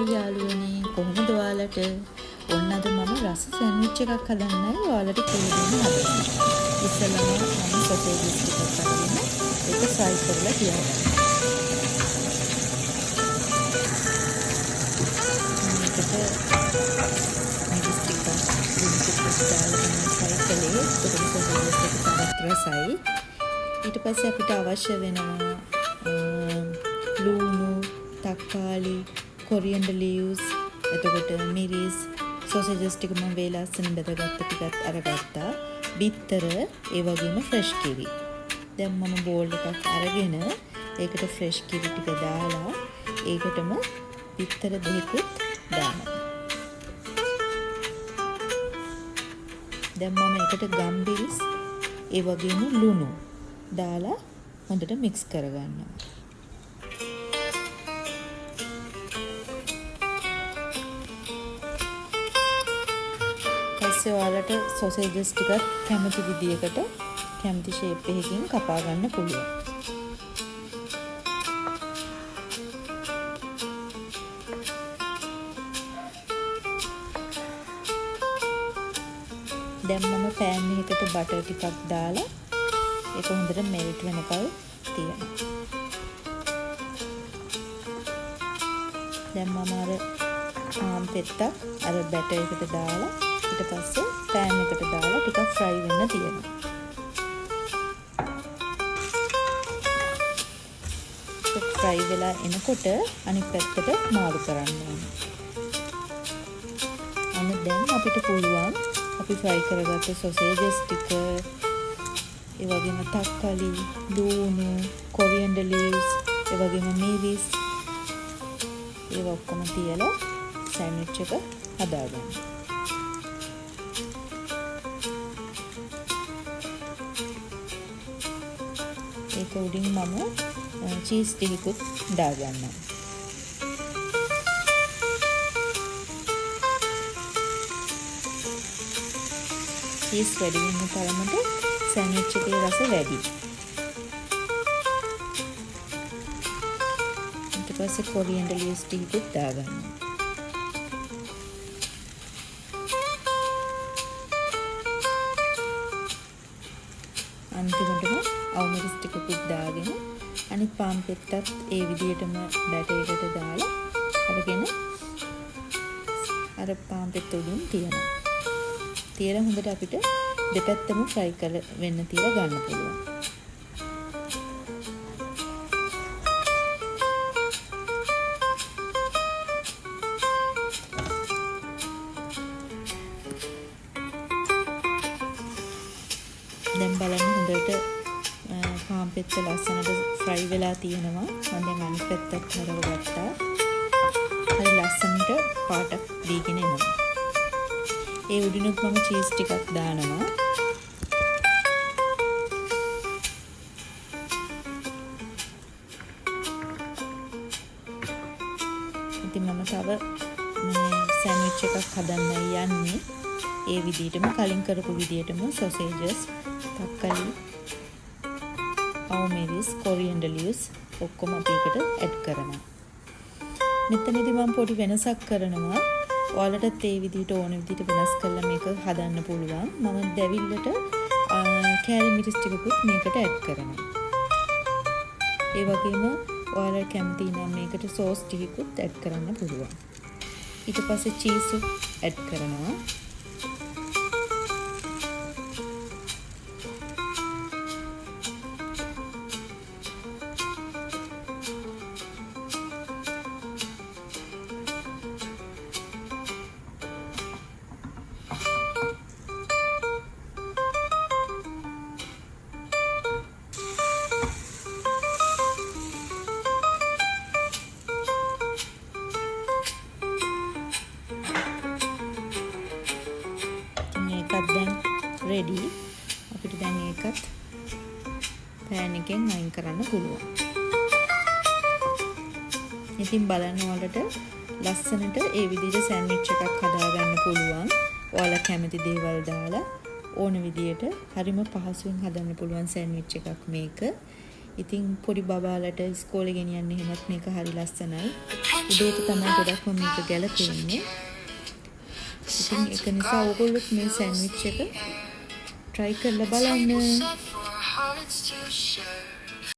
Hi යාළුවනේ කොහොමද ඔයාලට? ඔන්න අද මම රස සෑන්ඩ්විච් එකක් හදන්නයි ඔයාලට කියලා දෙන්න හදන්නේ. ඉස්සෙල්ලාම මම සොසේජස් ටිකක් අරගෙන ඒක ෆ්‍රයි කරලා තියාගන්නවා. මේකට මිරිස් ටිකක් දාලා ෆ්‍රයි කළේ. ඒක සොසේජස් එක තවත් රසයි. ඊට පස්සේ අපිට අවශ්‍ය වෙනවා ලුණු, තක්කාලි, කොරියන්ඩර් ලීව්ස්, එතකොට මිරිස්, සොසේජස් ටික මම වේලස්සන බෙදගත්ත ටිකත් අරගත්තා. බිත්තර, ඒ වගේම ෆ්‍රෙෂ් කිරි. දැන් මම බෝල් එකක් අරගෙන ඒකට ෆ්‍රෙෂ් කිරි ටික දාලා ඒකටම බිත්තර දෙකකුත් දානවා. දැන් මම ඒකට ගම්බිරිස්, ඒ වගේම ලුණු දාලා හොඳට මික්ස් කරගන්නවා. ඊපස්සේ ඔයාලට සොසේජස් ටිකත් කැමති විදියකට කැමති ෂේප් එකකින් කපා ගන්න පුළුවන්. දැන් මම පෑන් එකකට බටර් ටිකක් දාලා ඒක හොඳට මෙල්ට් වෙනකල් තියනවා. දැන් මම අර පාන් පෙත්තක් අර බැටර් එකට දාලා ඊට පස්සේ පෑන් එකට දාලා ටිකක් ෆ්‍රයි වෙන්න තියනවා. ඒක ෆ්‍රයි වෙලා එනකොට අනිත් පැත්තට මාරු කරන්න ඕනේ. අන්න දැන් අපිට පුළුවන් අපි ෆ්‍රයි කරගත්ත සොසේජස් ටික, ඒ වගේම තක්කාලි, ලුණු, කොරියන්ඩර් ලීව්ස්, ඒ වගේම මිරිස් ඒව ඔක්කොම තියලා සෑන්ඩ්විච් එක හදාගන්න. ඒක උඩින් මම චීස් ටිකකුත් දාගන්නවා. චීස් වැඩි වෙන තරමට සෑන්ඩ්විච් එකේ රස වැඩි. ඊට පස්සේ කොරියන්ඩර් ලීව්ස් ටිකකුත් දාගන්නවා. අන්තිමටම අවුමරිස් ටිකකුත් දාගෙන අනිත් පාන් පෙත්තත් ඒ විදිහටම බැටර් එකට දාලා අරගෙන අර පාන් පෙත්ත උඩින් තියනවා. තියලා හොඳට අපිට දෙපැත්තම ෆ්‍රයි කර වෙන්න තියලා ගන්න පුළුවන්. දැන් බලන්න හොඳට පාන් පෙත්ත ලස්සනට ෆ්‍රයි වෙලා තියෙනවා. මම දැන් අනිත් පැත්තත් හරවගත්තා. හරි ලස්සනට පාටක් දීගෙන එනවා. ඒ උඩිනුත් මම චීස් ටිකක් දානවා. ඉතින් මම තව සෑන්ඩ්විච් එකක් හදන්නයි යන්නේ. ඒ විදිහටම කලින් කරපු විදිහටම සොසේජස්, තක්කලි, අවුමරිස්, කොරියන්ඩර් ලීව්ස් ඔක්කොම අපි එකට ඇඩ් කරනවා. මෙතනදී මම පොඩි වෙනසක් කරනවා. ඔයාලටත් ඒ විදිහට ඕන විදිහට වෙනස් කරලා මේක හදන්න පුළුවන්. මම දැවිල්ලට කෑලි මිරිස් ටිකකුත් මේකට ඇඩ් කරනවා. ඒ වගේම ඔයාලා කැමති නම් මේකට සෝස් ටිකකුත් ඇඩ් කරන්න පුළුවන්. ඊට පස්සේ චීස් ඇඩ් කරනවා. දැන් රෙඩි. අපිට දැන් ඒකත් පෑන් එකෙන් අයින් කරන්න පුළුවන්. ඉතින් බලන්න ඔයාලට ලස්සනට ඒ විදිහට සෑන්ඩ්විච් එකක් හදාගන්න පුළුවන්. ඔයාලා කැමති දේවල් දාලා ඕන විදිහට හරිම පහසුවෙන් හදන්න පුළුවන් සෑන්ඩ්විච් එකක් මේක. ඉතින් පොඩි බබාලට ඉස්කෝලේ ගෙනියන්න එහෙමත් මේක හරි ලස්සනයි. උදේට තමයි ගොඩක්ම මේක ගැලපෙන්නේ. ඉතින් ඒක නිසා ඔයගොල්ලොත් මේ සෑන්ඩ්විච් එක try කරලා බලන්න.